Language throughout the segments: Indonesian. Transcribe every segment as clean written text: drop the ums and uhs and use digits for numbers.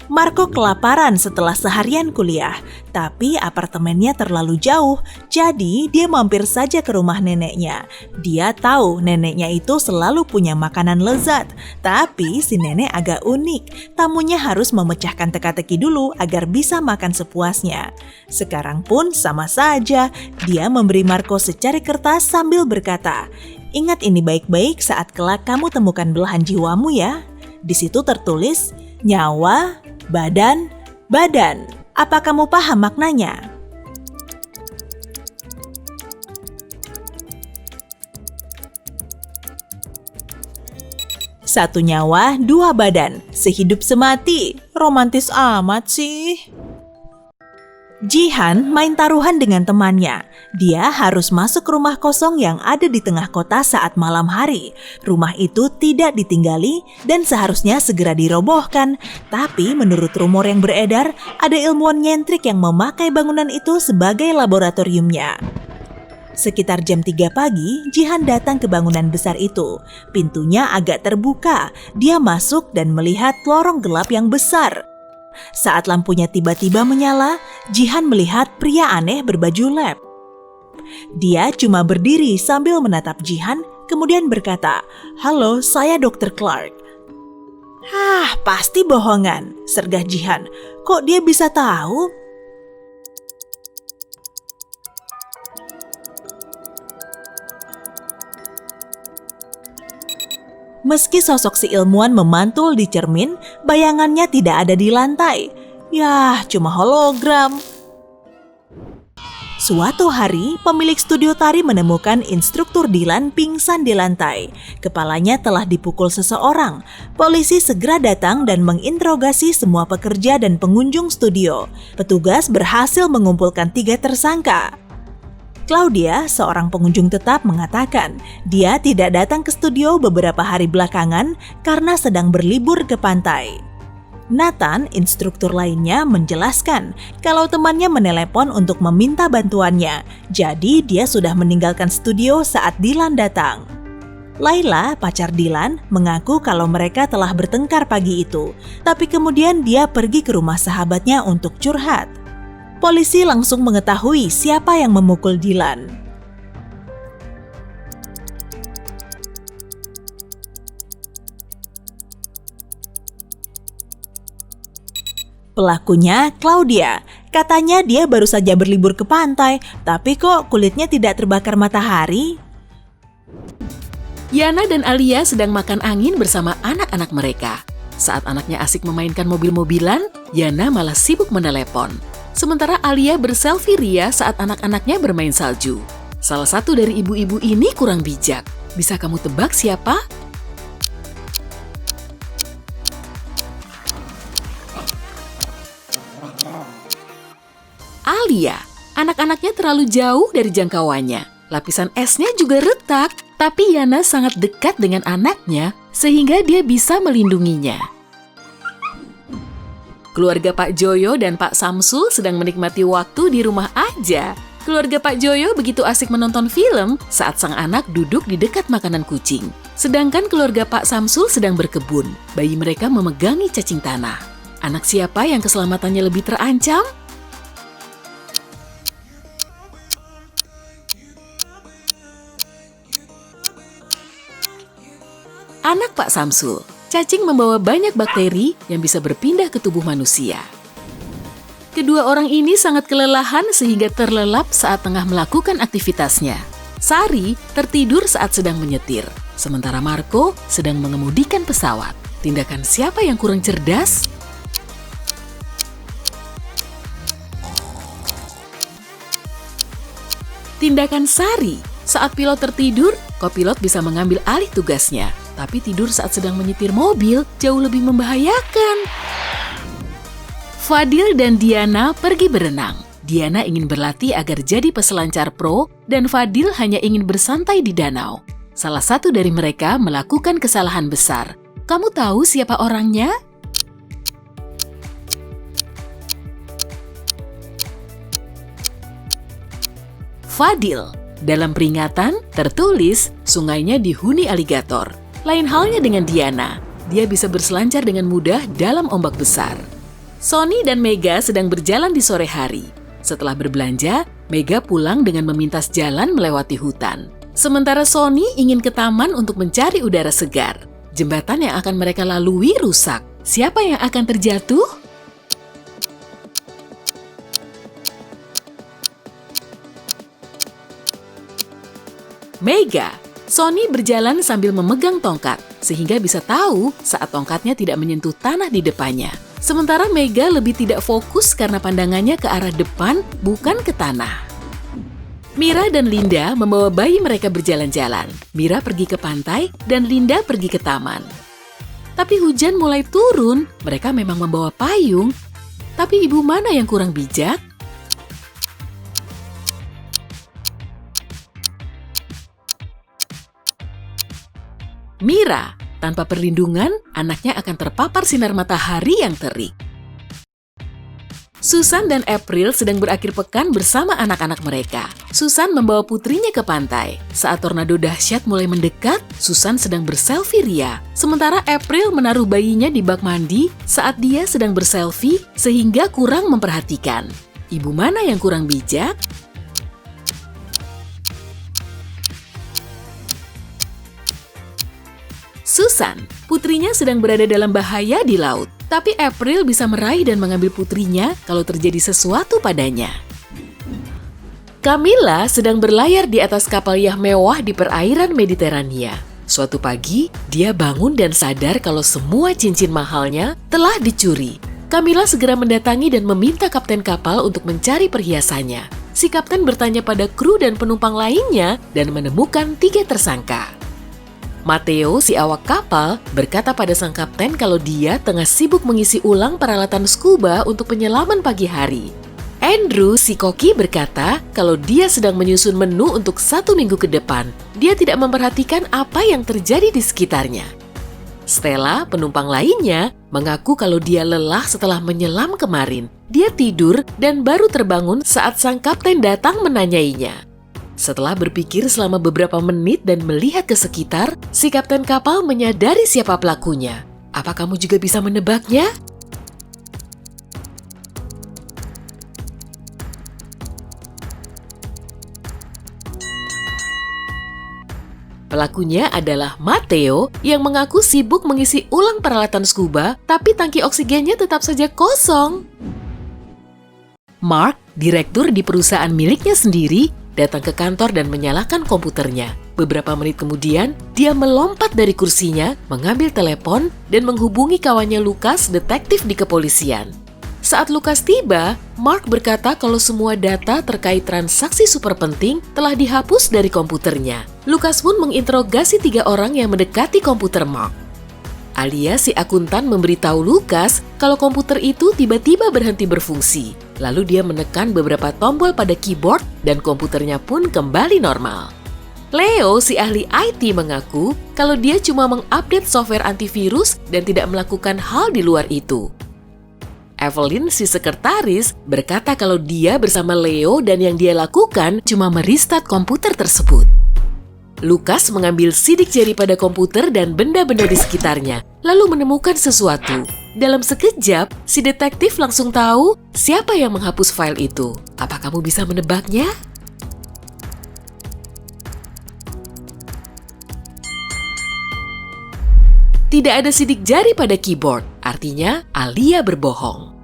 Marco kelaparan setelah seharian kuliah, tapi apartemennya terlalu jauh, jadi dia mampir saja ke rumah neneknya. Dia tahu neneknya itu selalu punya makanan lezat, tapi si nenek agak unik. Tamunya harus memecahkan teka-teki dulu agar bisa makan sepuasnya. Sekarang pun sama saja, dia memberi Marco secari kertas sambil berkata, "Ingat ini baik-baik saat kelak kamu temukan belahan jiwamu ya." Di situ tertulis, nyawa, badan, badan. Apa kamu paham maknanya? Satu nyawa, dua badan. Sehidup semati. Romantis amat sih. Jihan main taruhan dengan temannya. Dia harus masuk rumah kosong yang ada di tengah kota saat malam hari. Rumah itu tidak ditinggali dan seharusnya segera dirobohkan. Tapi menurut rumor yang beredar, ada ilmuwan nyentrik yang memakai bangunan itu sebagai laboratoriumnya. Sekitar jam 3 pagi, Jihan datang ke bangunan besar itu. Pintunya agak terbuka. Dia masuk dan melihat lorong gelap yang besar. Saat lampunya tiba-tiba menyala, Jihan melihat pria aneh berbaju lab. Dia cuma berdiri sambil menatap Jihan, kemudian berkata, "Halo, saya Dr. Clark." Pasti bohongan," sergah Jihan. "Kok dia bisa tahu?" Meski sosok si ilmuwan memantul di cermin, bayangannya tidak ada di lantai. Yah, cuma hologram. Suatu hari, pemilik studio tari menemukan instruktur Dylan pingsan di lantai. Kepalanya telah dipukul seseorang. Polisi segera datang dan menginterogasi semua pekerja dan pengunjung studio. Petugas berhasil mengumpulkan 3 tersangka. Claudia, seorang pengunjung tetap, mengatakan dia tidak datang ke studio beberapa hari belakangan karena sedang berlibur ke pantai. Nathan, instruktur lainnya, menjelaskan kalau temannya menelepon untuk meminta bantuannya, jadi dia sudah meninggalkan studio saat Dylan datang. Laila, pacar Dylan, mengaku kalau mereka telah bertengkar pagi itu, tapi kemudian dia pergi ke rumah sahabatnya untuk curhat. Polisi langsung mengetahui siapa yang memukul Dylan. Pelakunya Claudia. Katanya dia baru saja berlibur ke pantai, tapi kok kulitnya tidak terbakar matahari? Yana dan Alia sedang makan angin bersama anak-anak mereka. Saat anaknya asik memainkan mobil-mobilan, Yana malah sibuk menelepon. Sementara Alia berselfie ria saat anak-anaknya bermain salju. Salah satu dari ibu-ibu ini kurang bijak. Bisa kamu tebak siapa? Alia. Anak-anaknya terlalu jauh dari jangkauannya. Lapisan esnya juga retak. Tapi Yana sangat dekat dengan anaknya sehingga dia bisa melindunginya. Keluarga Pak Joyo dan Pak Samsul sedang menikmati waktu di rumah aja. Keluarga Pak Joyo begitu asik menonton film saat sang anak duduk di dekat makanan kucing. Sedangkan keluarga Pak Samsul sedang berkebun. Bayi mereka memegangi cacing tanah. Anak siapa yang keselamatannya lebih terancam? Anak Pak Samsul. Cacing membawa banyak bakteri yang bisa berpindah ke tubuh manusia. Kedua orang ini sangat kelelahan sehingga terlelap saat tengah melakukan aktivitasnya. Sari tertidur saat sedang menyetir, sementara Marco sedang mengemudikan pesawat. Tindakan siapa yang kurang cerdas? Tindakan Sari. Saat pilot tertidur, kopilot bisa mengambil alih tugasnya. Tapi tidur saat sedang menyetir mobil jauh lebih membahayakan. Fadil dan Diana pergi berenang. Diana ingin berlatih agar jadi peselancar pro dan Fadil hanya ingin bersantai di danau. Salah satu dari mereka melakukan kesalahan besar. Kamu tahu siapa orangnya? Fadil. Dalam peringatan tertulis sungainya dihuni aligator. Lain halnya dengan Diana, dia bisa berselancar dengan mudah dalam ombak besar. Sony dan Mega sedang berjalan di sore hari. Setelah berbelanja, Mega pulang dengan memintas jalan melewati hutan. Sementara Sony ingin ke taman untuk mencari udara segar. Jembatan yang akan mereka lalui rusak. Siapa yang akan terjatuh? Mega. Sony berjalan sambil memegang tongkat, sehingga bisa tahu saat tongkatnya tidak menyentuh tanah di depannya. Sementara Mega lebih tidak fokus karena pandangannya ke arah depan, bukan ke tanah. Mira dan Linda membawa bayi mereka berjalan-jalan. Mira pergi ke pantai dan Linda pergi ke taman. Tapi hujan mulai turun, mereka memang membawa payung. Tapi ibu mana yang kurang bijak? Mira, tanpa perlindungan, anaknya akan terpapar sinar matahari yang terik. Susan dan April sedang berakhir pekan bersama anak-anak mereka. Susan membawa putrinya ke pantai. Saat tornado dahsyat mulai mendekat, Susan sedang berselfie ria. Sementara April menaruh bayinya di bak mandi saat dia sedang berselfie sehingga kurang memperhatikan. Ibu mana yang kurang bijak? Susan, putrinya sedang berada dalam bahaya di laut. Tapi April bisa meraih dan mengambil putrinya kalau terjadi sesuatu padanya. Camilla sedang berlayar di atas kapal yah mewah di perairan Mediterania. Suatu pagi, dia bangun dan sadar kalau semua cincin mahalnya telah dicuri. Camilla segera mendatangi dan meminta kapten kapal untuk mencari perhiasannya. Si kapten bertanya pada kru dan penumpang lainnya dan menemukan 3 tersangka. Matteo, si awak kapal, berkata pada sang kapten kalau dia tengah sibuk mengisi ulang peralatan scuba untuk penyelaman pagi hari. Andrew, si koki, berkata kalau dia sedang menyusun menu untuk 1 minggu ke depan. Dia tidak memperhatikan apa yang terjadi di sekitarnya. Stella, penumpang lainnya, mengaku kalau dia lelah setelah menyelam kemarin. Dia tidur dan baru terbangun saat sang kapten datang menanyainya. Setelah berpikir selama beberapa menit dan melihat ke sekitar, si kapten kapal menyadari siapa pelakunya. Apa kamu juga bisa menebaknya? Pelakunya adalah Matteo yang mengaku sibuk mengisi ulang peralatan scuba, tapi tangki oksigennya tetap saja kosong. Mark, direktur di perusahaan miliknya sendiri, datang ke kantor dan menyalakan komputernya. Beberapa menit kemudian, dia melompat dari kursinya, mengambil telepon, dan menghubungi kawannya Lucas, detektif di kepolisian. Saat Lucas tiba, Mark berkata kalau semua data terkait transaksi super penting telah dihapus dari komputernya. Lucas pun menginterogasi 3 orang yang mendekati komputer Mark. Alia, si akuntan, memberitahu Lucas kalau komputer itu tiba-tiba berhenti berfungsi. Lalu dia menekan beberapa tombol pada keyboard dan komputernya pun kembali normal. Leo, si ahli IT, mengaku kalau dia cuma mengupdate software antivirus dan tidak melakukan hal di luar itu. Evelyn, si sekretaris, berkata kalau dia bersama Leo dan yang dia lakukan cuma merestart komputer tersebut. Lucas mengambil sidik jari pada komputer dan benda-benda di sekitarnya, lalu menemukan sesuatu. Dalam sekejap, si detektif langsung tahu siapa yang menghapus file itu. Apa kamu bisa menebaknya? Tidak ada sidik jari pada keyboard, artinya Alia berbohong.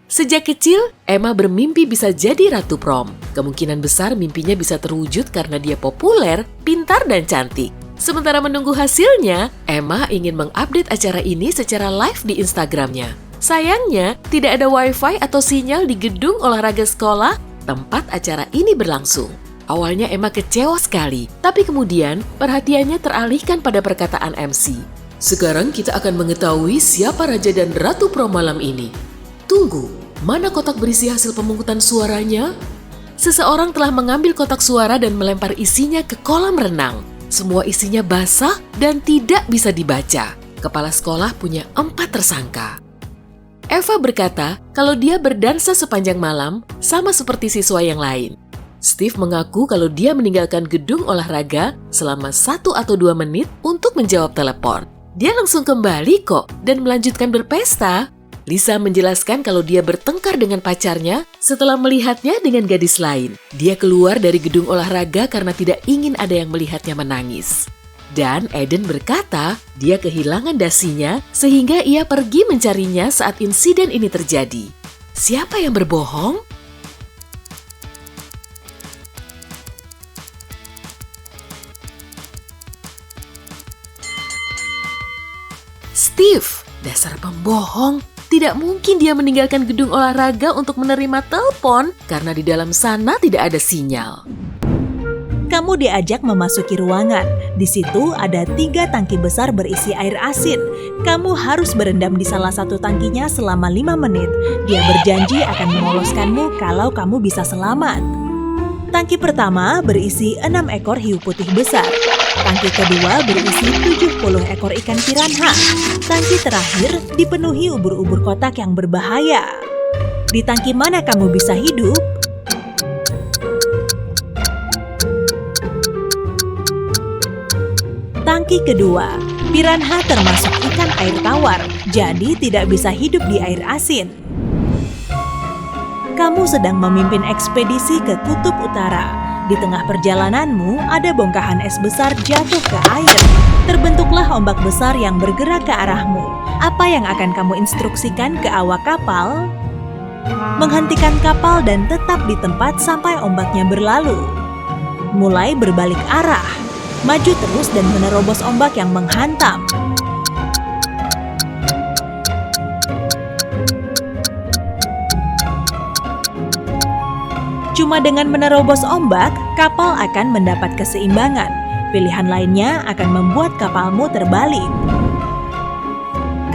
Sejak kecil, Emma bermimpi bisa jadi Ratu Prom. Kemungkinan besar mimpinya bisa terwujud karena dia populer, pintar, dan cantik. Sementara menunggu hasilnya, Emma ingin mengupdate acara ini secara live di Instagramnya. Sayangnya, tidak ada wifi atau sinyal di gedung olahraga sekolah tempat acara ini berlangsung. Awalnya Emma kecewa sekali, tapi kemudian perhatiannya teralihkan pada perkataan MC. Sekarang kita akan mengetahui siapa Raja dan Ratu Prom malam ini. Tunggu. Mana kotak berisi hasil pemungutan suaranya? Seseorang telah mengambil kotak suara dan melempar isinya ke kolam renang. Semua isinya basah dan tidak bisa dibaca. Kepala sekolah punya 4 tersangka. Eva berkata kalau dia berdansa sepanjang malam sama seperti siswa yang lain. Steve mengaku kalau dia meninggalkan gedung olahraga selama 1 atau 2 menit untuk menjawab telepon. Dia langsung kembali kok dan melanjutkan berpesta. Lisa menjelaskan kalau dia bertengkar dengan pacarnya setelah melihatnya dengan gadis lain. Dia keluar dari gedung olahraga karena tidak ingin ada yang melihatnya menangis. Dan Eden berkata dia kehilangan dasinya sehingga ia pergi mencarinya saat insiden ini terjadi. Siapa yang berbohong? Steve, dasar pembohong. Tidak mungkin dia meninggalkan gedung olahraga untuk menerima telepon karena di dalam sana tidak ada sinyal. Kamu diajak memasuki ruangan. Di situ ada 3 tangki besar berisi air asin. Kamu harus berendam di salah satu tangkinya selama 5 menit. Dia berjanji akan meloloskanmu kalau kamu bisa selamat. Tangki pertama berisi 6 ekor hiu putih besar. Tangki kedua berisi 70 ekor ikan piranha. Tangki terakhir dipenuhi ubur-ubur kotak yang berbahaya. Di tangki mana kamu bisa hidup? Tangki kedua, piranha termasuk ikan air tawar, jadi tidak bisa hidup di air asin. Kamu sedang memimpin ekspedisi ke Kutub Utara. Di tengah perjalananmu, ada bongkahan es besar jatuh ke air. Terbentuklah ombak besar yang bergerak ke arahmu. Apa yang akan kamu instruksikan ke awak kapal? Menghentikan kapal dan tetap di tempat sampai ombaknya berlalu. Mulai berbalik arah. Maju terus dan menerobos ombak yang menghantam. Cuma dengan menerobos ombak, kapal akan mendapat keseimbangan. Pilihan lainnya akan membuat kapalmu terbalik.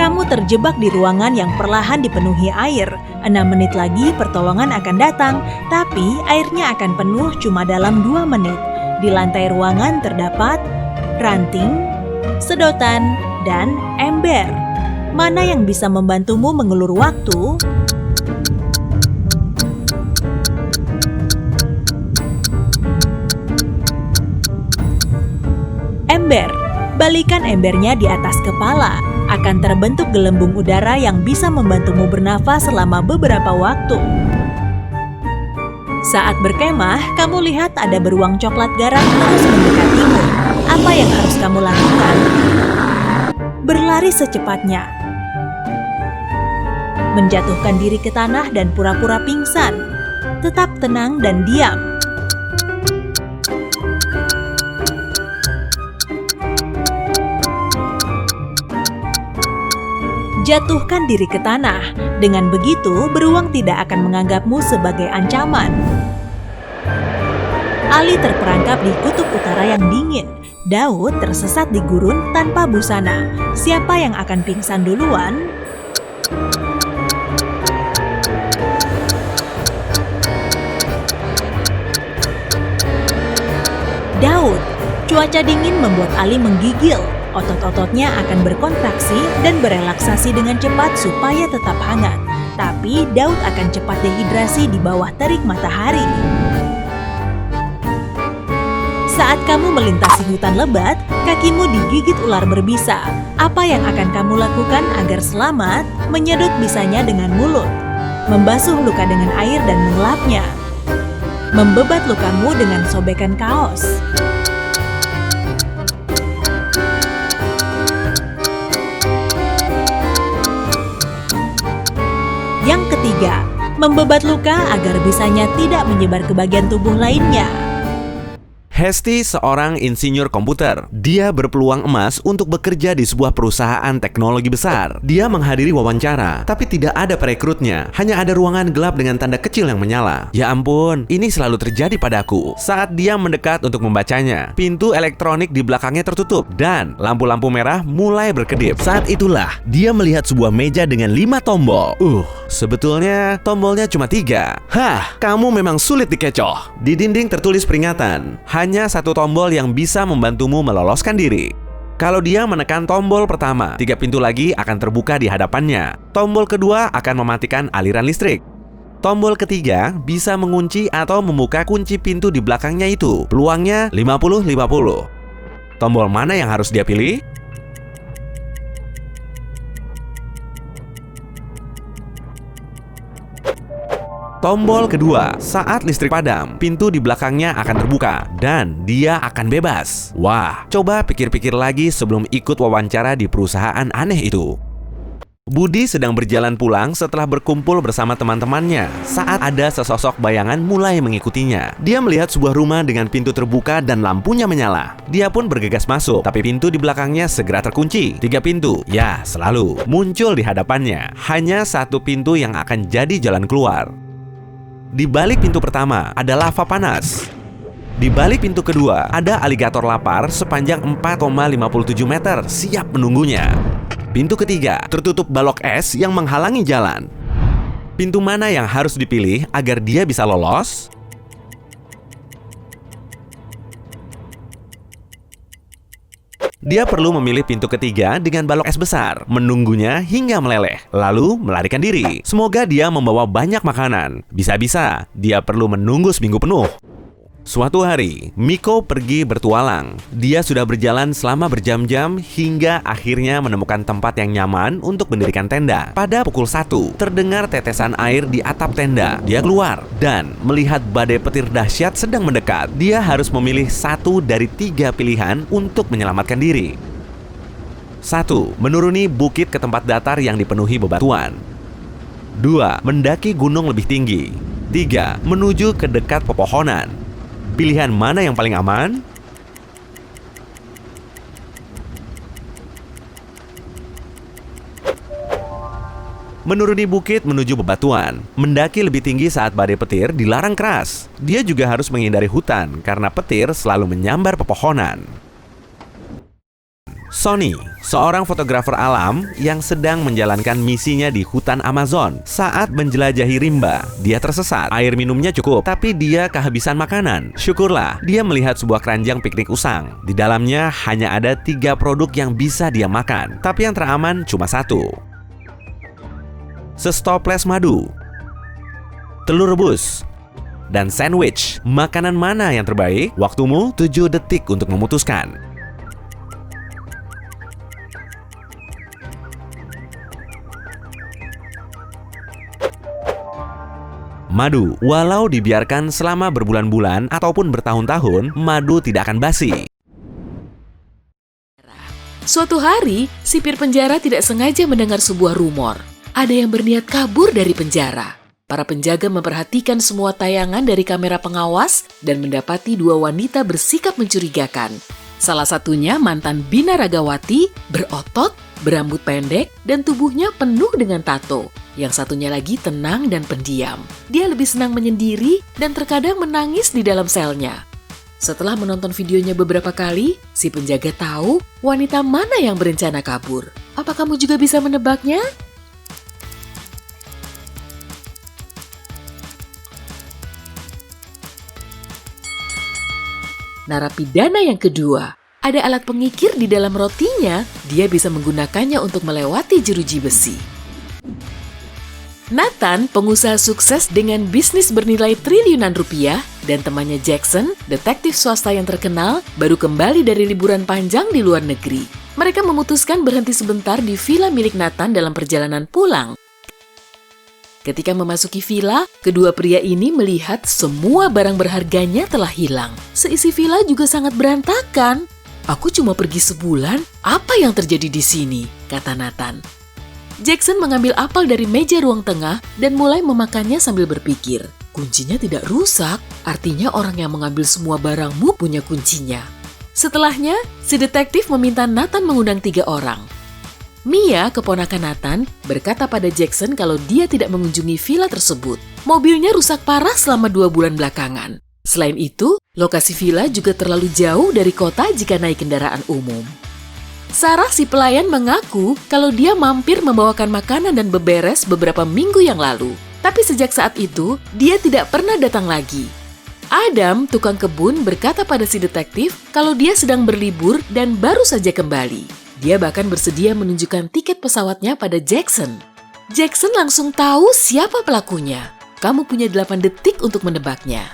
Kamu terjebak di ruangan yang perlahan dipenuhi air. 6 menit lagi pertolongan akan datang, tapi airnya akan penuh cuma dalam 2 menit. Di lantai ruangan terdapat ranting, sedotan, dan ember. Mana yang bisa membantumu mengulur waktu? Ember. Balikan embernya di atas kepala. Akan terbentuk gelembung udara yang bisa membantumu bernafas selama beberapa waktu. Saat berkemah, kamu lihat ada beruang coklat garam terus mendekatimu. Apa yang harus kamu lakukan? Berlari secepatnya. Menjatuhkan diri ke tanah dan pura-pura pingsan. Tetap tenang dan diam. Jatuhkan diri ke tanah. Dengan begitu, beruang tidak akan menganggapmu sebagai ancaman. Ali terperangkap di kutub utara yang dingin. Daud tersesat di gurun tanpa busana. Siapa yang akan pingsan duluan? Daud. Cuaca dingin membuat Ali menggigil. Otot-ototnya akan berkontraksi dan berelaksasi dengan cepat supaya tetap hangat. Tapi Daud akan cepat dehidrasi di bawah terik matahari. Saat kamu melintasi hutan lebat, kakimu digigit ular berbisa. Apa yang akan kamu lakukan agar selamat? Menyedot bisanya dengan mulut. Membasuh luka dengan air dan mengelapnya. Membebat lukamu dengan sobekan kaos. Yang ketiga, membebat luka agar bisanya tidak menyebar ke bagian tubuh lainnya. Hesti seorang insinyur komputer. Dia berpeluang emas untuk bekerja di sebuah perusahaan teknologi besar. Dia menghadiri wawancara, tapi tidak ada perekrutnya. Hanya ada ruangan gelap dengan tanda kecil yang menyala. Ya ampun, ini selalu terjadi padaku. Saat dia mendekat untuk membacanya, pintu elektronik di belakangnya tertutup dan lampu-lampu merah mulai berkedip. Saat itulah dia melihat sebuah meja dengan 5 tombol. Sebetulnya tombolnya cuma 3. Hah, kamu memang sulit dikecoh. Di dinding tertulis peringatan. Hanya 1 tombol yang bisa membantumu meloloskan diri. Kalau dia menekan tombol pertama, 3 pintu lagi akan terbuka di hadapannya. Tombol kedua akan mematikan aliran listrik. Tombol ketiga bisa mengunci atau membuka kunci pintu di belakangnya itu. Peluangnya 50-50. Tombol mana yang harus dia pilih? Tombol kedua, saat listrik padam, pintu di belakangnya akan terbuka dan dia akan bebas. Wah, coba pikir-pikir lagi sebelum ikut wawancara di perusahaan aneh itu. Budi sedang berjalan pulang setelah berkumpul bersama teman-temannya saat ada sesosok bayangan mulai mengikutinya. Dia melihat sebuah rumah dengan pintu terbuka dan lampunya menyala. Dia pun bergegas masuk, tapi pintu di belakangnya segera terkunci. 3 pintu, ya selalu, muncul di hadapannya. Hanya satu pintu yang akan jadi jalan keluar. Di balik pintu pertama ada lava panas. Di balik pintu kedua ada aligator lapar sepanjang 4,57 meter siap menunggunya. Pintu ketiga tertutup balok es yang menghalangi jalan. Pintu mana yang harus dipilih agar dia bisa lolos? Dia perlu memilih pintu ketiga dengan balok es besar, menunggunya hingga meleleh, lalu melarikan diri. Semoga dia membawa banyak makanan. Bisa-bisa dia perlu menunggu seminggu penuh. Suatu hari, Miko pergi bertualang. Dia sudah berjalan selama berjam-jam hingga akhirnya menemukan tempat yang nyaman untuk mendirikan tenda. Pada pukul 1, terdengar tetesan air di atap tenda. Dia keluar dan melihat badai petir dahsyat sedang mendekat. Dia harus memilih satu dari 3 pilihan untuk menyelamatkan diri. 1. Menuruni bukit ke tempat datar yang dipenuhi bebatuan. 2. Mendaki gunung lebih tinggi. 3. Menuju ke dekat pepohonan. Pilihan mana yang paling aman? Menuruni bukit menuju bebatuan. Mendaki lebih tinggi saat badai petir dilarang keras. Dia juga harus menghindari hutan karena petir selalu menyambar pepohonan. Sonny, seorang fotografer alam yang sedang menjalankan misinya di hutan Amazon. Saat menjelajahi rimba, dia tersesat. Air minumnya cukup, tapi dia kehabisan makanan. Syukurlah, dia melihat sebuah keranjang piknik usang. Di dalamnya hanya ada 3 produk yang bisa dia makan, tapi yang teraman cuma 1. Sestoples madu, telur rebus, dan sandwich. Makanan mana yang terbaik? Waktumu 7 detik untuk memutuskan. Madu, walau dibiarkan selama berbulan-bulan ataupun bertahun-tahun, madu tidak akan basi. Suatu hari, sipir penjara tidak sengaja mendengar sebuah rumor. Ada yang berniat kabur dari penjara. Para penjaga memperhatikan semua tayangan dari kamera pengawas dan mendapati 2 wanita bersikap mencurigakan. Salah satunya mantan Bina Ragawati, berotot, berambut pendek, dan tubuhnya penuh dengan tato. Yang satunya lagi tenang dan pendiam. Dia lebih senang menyendiri dan terkadang menangis di dalam selnya. Setelah menonton videonya beberapa kali, si penjaga tahu wanita mana yang berencana kabur. Apa kamu juga bisa menebaknya? Narapidana yang kedua. Ada alat pengikir di dalam rotinya, dia bisa menggunakannya untuk melewati jeruji besi. Nathan, pengusaha sukses dengan bisnis bernilai triliunan rupiah, dan temannya Jackson, detektif swasta yang terkenal, baru kembali dari liburan panjang di luar negeri. Mereka memutuskan berhenti sebentar di villa milik Nathan dalam perjalanan pulang. Ketika memasuki villa, kedua pria ini melihat semua barang berharganya telah hilang. Seisi villa juga sangat berantakan. "Aku cuma pergi sebulan, apa yang terjadi di sini?" kata Nathan. Jackson mengambil apel dari meja ruang tengah dan mulai memakannya sambil berpikir. Kuncinya tidak rusak, artinya orang yang mengambil semua barangmu punya kuncinya. Setelahnya, si detektif meminta Nathan mengundang 3 orang. Mia, keponakan Nathan, berkata pada Jackson kalau dia tidak mengunjungi villa tersebut. Mobilnya rusak parah selama 2 bulan belakangan. Selain itu, lokasi villa juga terlalu jauh dari kota jika naik kendaraan umum. Sarah, si pelayan, mengaku kalau dia mampir membawakan makanan dan beberes beberapa minggu yang lalu. Tapi sejak saat itu, dia tidak pernah datang lagi. Adam, tukang kebun, berkata pada si detektif kalau dia sedang berlibur dan baru saja kembali. Dia bahkan bersedia menunjukkan tiket pesawatnya pada Jackson. Jackson langsung tahu siapa pelakunya. Kamu punya 8 detik untuk menebaknya.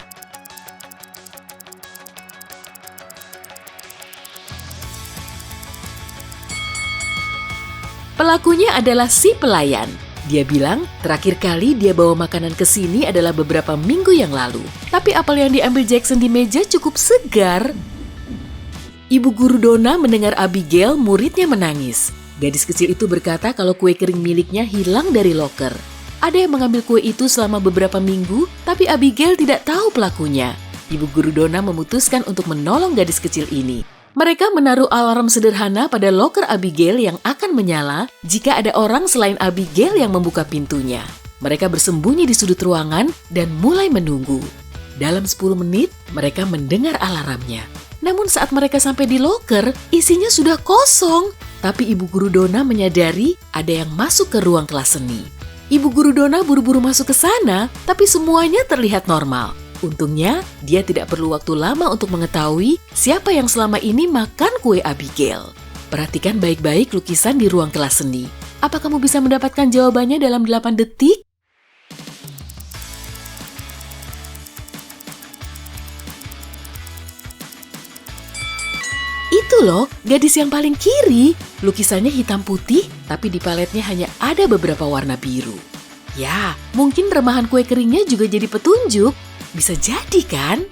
Pelakunya adalah si pelayan. Dia bilang terakhir kali dia bawa makanan ke sini adalah beberapa minggu yang lalu. Tapi apel yang diambil Jackson di meja cukup segar. Ibu guru Donna mendengar Abigail, muridnya, menangis. Gadis kecil itu berkata kalau kue kering miliknya hilang dari loker. Ada yang mengambil kue itu selama beberapa minggu, tapi Abigail tidak tahu pelakunya. Ibu guru Donna memutuskan untuk menolong gadis kecil ini. Mereka menaruh alarm sederhana pada loker Abigail yang akan menyala jika ada orang selain Abigail yang membuka pintunya. Mereka bersembunyi di sudut ruangan dan mulai menunggu. Dalam 10 menit, mereka mendengar alarmnya. Namun saat mereka sampai di loker, isinya sudah kosong. Tapi Ibu Guru Donna menyadari ada yang masuk ke ruang kelas seni. Ibu Guru Donna buru-buru masuk ke sana, tapi semuanya terlihat normal. Untungnya, dia tidak perlu waktu lama untuk mengetahui siapa yang selama ini makan kue Abigail. Perhatikan baik-baik lukisan di ruang kelas seni. Apa kamu bisa mendapatkan jawabannya dalam 8 detik? Itu loh, gadis yang paling kiri. Lukisannya hitam putih, tapi di paletnya hanya ada beberapa warna biru. Ya, mungkin remahan kue keringnya juga jadi petunjuk. Bisa jadi kan?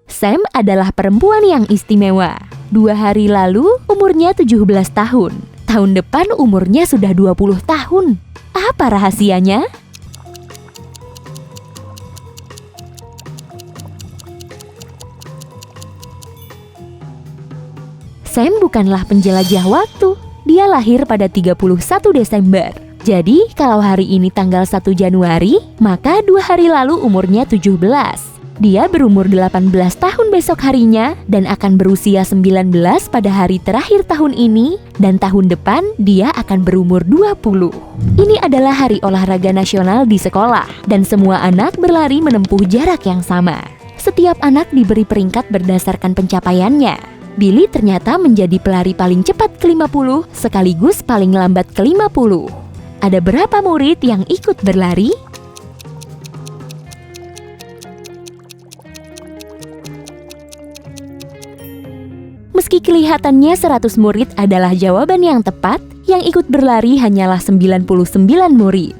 Sam adalah perempuan yang istimewa. 2 hari lalu umurnya 17 tahun. Tahun depan umurnya sudah 20 tahun. Apa rahasianya? Sam bukanlah penjelajah waktu. Dia lahir pada 31 Desember. Jadi, kalau hari ini tanggal 1 Januari, maka 2 hari lalu umurnya 17. Dia berumur 18 tahun besok harinya dan akan berusia 19 pada hari terakhir tahun ini, dan tahun depan dia akan berumur 20. Ini adalah hari olahraga nasional di sekolah dan semua anak berlari menempuh jarak yang sama. Setiap anak diberi peringkat berdasarkan pencapaiannya. Billy ternyata menjadi pelari paling cepat ke-50 sekaligus paling lambat ke-50. Ada berapa murid yang ikut berlari? Meski kelihatannya 100 murid adalah jawaban yang tepat, yang ikut berlari hanyalah 99 murid.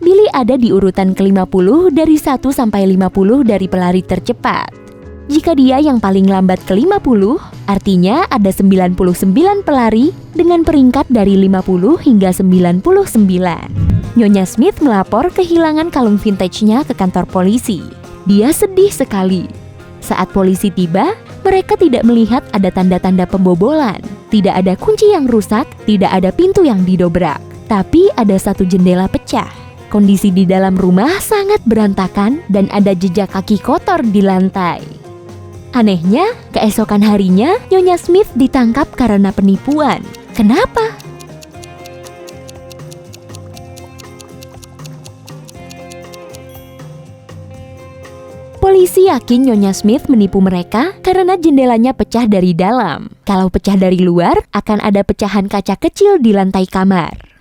Billy ada di urutan ke-50 dari 1 sampai 50 dari pelari tercepat. Jika dia yang paling lambat ke-50, artinya ada 99 pelari dengan peringkat dari 50 hingga 99. Nyonya Smith melapor kehilangan kalung vintage-nya ke kantor polisi. Dia sedih sekali. Saat polisi tiba, mereka tidak melihat ada tanda-tanda pembobolan. Tidak ada kunci yang rusak, tidak ada pintu yang didobrak. Tapi ada satu jendela pecah. Kondisi di dalam rumah sangat berantakan dan ada jejak kaki kotor di lantai. Anehnya, keesokan harinya, Nyonya Smith ditangkap karena penipuan. Kenapa? Polisi yakin Nyonya Smith menipu mereka karena jendelanya pecah dari dalam. Kalau pecah dari luar, akan ada pecahan kaca kecil di lantai kamar.